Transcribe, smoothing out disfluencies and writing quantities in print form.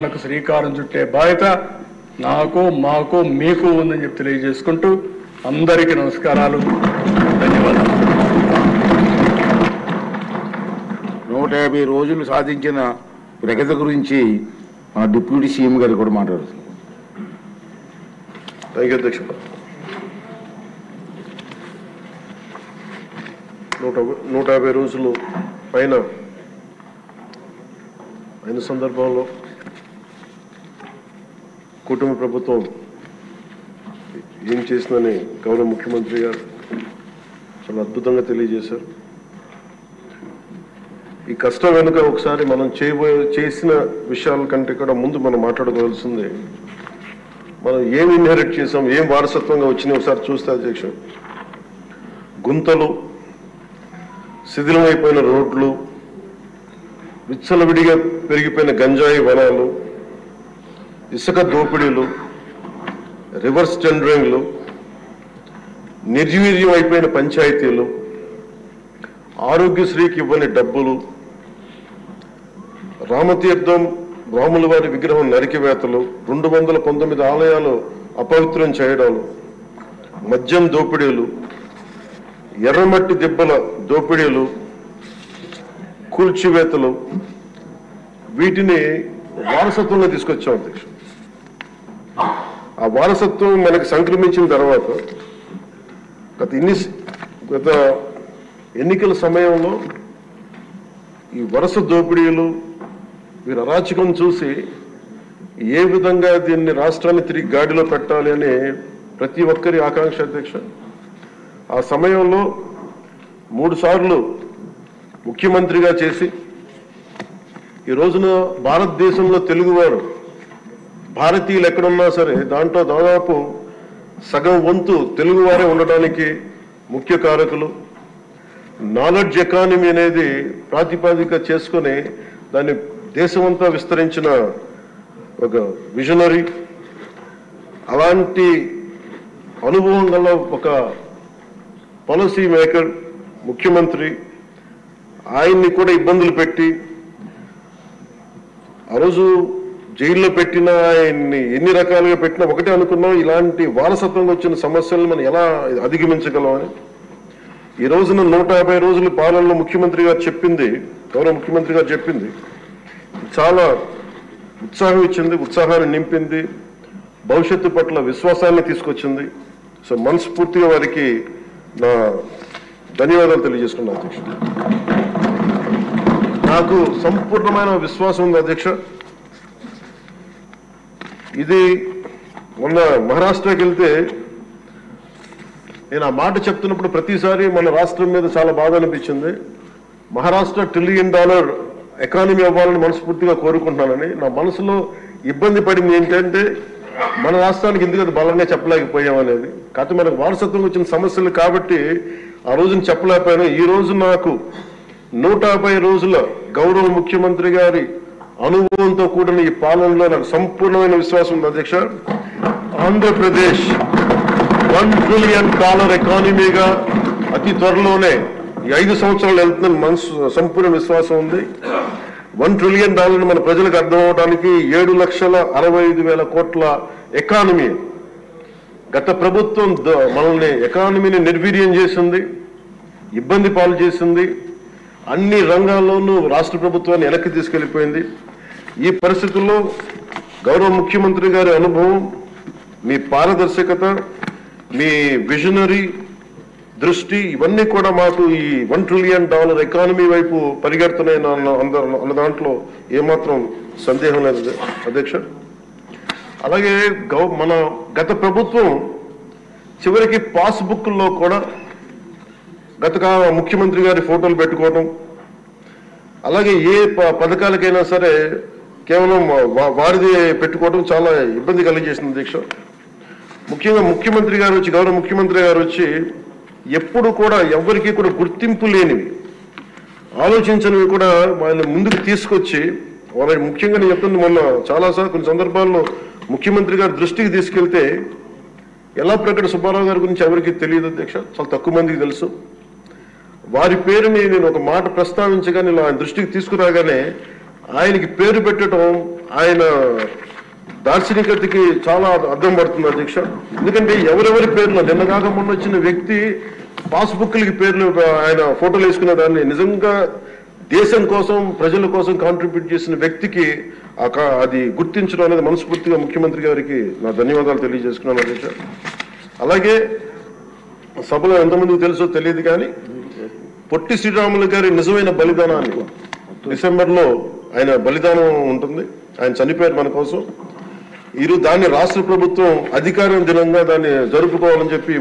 నాకు శ్రీకారం చుట్టే బాధ్యత నాకు మాకు మీకు ఉందని చెప్పి తెలియజేసుకుంటూ అందరికీ నమస్కారాలు, ధన్యవాదాలు. 150 రోజులు సాధించిన ప్రగతి గురించి డిప్యూటీ సీఎం గారు కూడా మాట్లాడుతున్నారు. థ్యాంక్ యూ అధ్యక్ష. 150 రోజులు పైన అయిన సందర్భంలో కుటుంబ ప్రభుత్వం ఏం చేసిందని గౌరవ ముఖ్యమంత్రి గారు చాలా అద్భుతంగా తెలియజేశారు. ఈ కష్టం వెనుక ఒకసారి మనం చేసిన విషయాల కంటే కూడా ముందు మనం మాట్లాడుకోవాల్సింది, మనం ఏం ఇన్హెరిట్ చేసాం, ఏం వారసత్వంగా వచ్చినాయి ఒకసారి చూస్తే అధ్యక్ష, గుంతలు, శిథిలమైపోయిన రోడ్లు, విచ్చలవిడిగా పెరిగిపోయిన గంజాయి వనాలు, ఇసుక దోపిడీలు, రివర్స్ టెండరింగ్లు, నిర్వీర్యం అయిపోయిన పంచాయతీలు, ఆరోగ్యశ్రీకి ఇవ్వని డబ్బులు, రామతీర్థం రాముల వారి విగ్రహం నరికివేతలు, 219 ఆలయాలు అపవిత్రం చేయడాలు, మద్యం దోపిడీలు, ఎర్రమట్టి దిబ్బల దోపిడీలు, కూల్చివేతలు, వీటిని వారసత్వంగా తీసుకొచ్చాం అధ్యక్ష. ఆ వారసత్వం మనకి సంక్రమించిన తర్వాత గత ఎన్నికల సమయంలో ఈ వరుస దోపిడీలు, వీరి అరాచకం చూసి ఏ విధంగా దీన్ని రాష్ట్రాన్ని తిరిగి గాడిలో పెట్టాలి అని ప్రతి ఒక్కరి ఆకాంక్ష అధ్యక్ష. ఆ సమయంలో 3 సార్లు ముఖ్యమంత్రిగా చేసి ఈ రోజున భారతదేశంలో తెలుగువారు, భారతీయులు ఎక్కడున్నా సరే దాంట్లో దాదాపు సగం వంతు తెలుగువారే ఉండడానికి ముఖ్య కారకులు. నాలెడ్జ్ ఎకానమీ అనేది ప్రాతిపదిక చేసుకొని దాన్ని దేశమంతా విస్తరించిన ఒక విజనరీ. అలాంటి అనుభవం గల ఒక పాలసీ మేకర్ ముఖ్యమంత్రి, ఆయన్ని కూడా ఇబ్బందులు పెట్టి ఆ రోజు జైల్లో పెట్టినా, ఆయన్ని ఎన్ని రకాలుగా పెట్టినా ఒకటే అనుకున్నాం, ఇలాంటి వారసత్వంగా వచ్చిన సమస్యలను మనం ఎలా అధిగమించగలం అని. ఈ రోజున 150 రోజుల పాలనలో ముఖ్యమంత్రి గారు చెప్పింది, గౌరవ ముఖ్యమంత్రి గారు చెప్పింది చాలా ఉత్సాహం ఇచ్చింది, ఉత్సాహాన్ని నింపింది, భవిష్యత్తు పట్ల విశ్వాసాన్ని తీసుకొచ్చింది. సో మనస్ఫూర్తిగా వారికి నా ధన్యవాదాలు తెలియజేసుకున్నాను అధ్యక్ష. నాకు సంపూర్ణమైన విశ్వాసం ఉంది అధ్యక్ష. ఇది మొన్న మహారాష్ట్రకి వెళ్తే నేను ఆ మాట చెప్తున్నప్పుడు ప్రతిసారి మన రాష్ట్రం మీద చాలా బాధ అనిపించింది. మహారాష్ట్ర $1 ట్రిలియన్ ఎకానమీ అవ్వాలని మనస్ఫూర్తిగా కోరుకుంటున్నానని. నా మనసులో ఇబ్బంది పడింది ఏంటంటే మన రాష్ట్రానికి ఎందుకు అది బలంగా చెప్పలేకపోయామనేది. కాకపోతే మనకు వారసత్వం వచ్చిన సమస్యలు కాబట్టి ఆ రోజున చెప్పలేకపోయాను. ఈ రోజు నాకు 150 రోజుల గౌరవ ముఖ్యమంత్రి గారి అనుభవంతో కూడిన ఈ పాలనలో నాకు సంపూర్ణమైన విశ్వాసం ఉంది అధ్యక్ష. ఆంధ్రప్రదేశ్ $1 ట్రిలియన్ ఎకానమీగా అతి త్వరలోనే ఈ 5 సంవత్సరాలు వెళ్తుందని మనసు సంపూర్ణ విశ్వాసం ఉంది. $1 ట్రిలియన్ మన ప్రజలకు అర్థం అవడానికి 7,65,000 కోట్ల ఎకానమీ. గత ప్రభుత్వం మనల్ని ఎకానమీని నిర్వీర్యం చేసింది, ఇబ్బంది పాలు చేసింది, అన్ని రంగాల్లోనూ రాష్ట్ర ప్రభుత్వాన్ని వెనక్కి తీసుకెళ్లిపోయింది. ఈ పరిస్థితుల్లో గౌరవ ముఖ్యమంత్రి గారి అనుభవం, మీ పారదర్శకత, మీ విజనరీ దృష్టి, ఇవన్నీ కూడా మాకు ఈ $1 ట్రిలియన్ ఎకానమీ వైపు పరిగెడుతున్నాయి అన్న దాంట్లో ఏమాత్రం సందేహం లేదు అధ్యక్ష. అలాగే మన గత ప్రభుత్వం చివరికి పాస్బుక్లో కూడా గత ముఖ్యమంత్రి గారి ఫోటోలు పెట్టుకోవడం, అలాగే ఏ పథకాలకైనా సరే కేవలం వారిది పెట్టుకోవడం చాలా ఇబ్బంది కలిగజేసింది అధ్యక్ష. ముఖ్యంగా ముఖ్యమంత్రి గారు వచ్చి, గౌరవ ముఖ్యమంత్రి గారు వచ్చి ఎప్పుడు కూడా ఎవరికి కూడా గుర్తింపు లేనివి, ఆలోచించనివి కూడా వాళ్ళని ముందుకు తీసుకొచ్చి వాళ్ళకి ముఖ్యంగా నేను చెప్తుంది, మొన్న చాలాసార్లు కొన్ని సందర్భాల్లో ముఖ్యమంత్రి గారి దృష్టికి తీసుకెళ్తే యల్లాప్రగడ సుబ్బారావు గారి గురించి ఎవరికి తెలియదు అధ్యక్ష, చాలా తక్కువ మందికి తెలుసు. వారి పేరుని నేను ఒక మాట ప్రస్తావించగానే ఆయన దృష్టికి తీసుకురాగానే ఆయనకి పేరు పెట్టడం ఆయన దార్శనికతకి చాలా అర్థం పడుతుంది అధ్యక్ష. ఎందుకంటే ఎవరెవరి పేర్లు నిన్న కాక మొన్న వచ్చిన వ్యక్తి పాస్బుక్లకి పేర్లు ఆయన ఫోటోలు వేసుకున్న దాన్ని నిజంగా దేశం కోసం ప్రజల కోసం కాంట్రిబ్యూట్ చేసిన వ్యక్తికి అది గుర్తించడం అనేది మనస్ఫూర్తిగా ముఖ్యమంత్రి గారికి నా ధన్యవాదాలు తెలియజేసుకున్నాను అధ్యక్ష. అలాగే సభలో ఎంతమందికి తెలుసో తెలియదు కానీ పొట్టి శ్రీరాములు గారి నిజమైన బలిదానాన్ని డిసెంబర్లో ఆయన బలిదానం ఉంటుంది. ఆయన చనిపోయారు మన కోసం. దాన్ని రాష్ట్ర ప్రభుత్వం అధికారం దినంగా దాన్ని జరుపుకోవాలని చెప్పి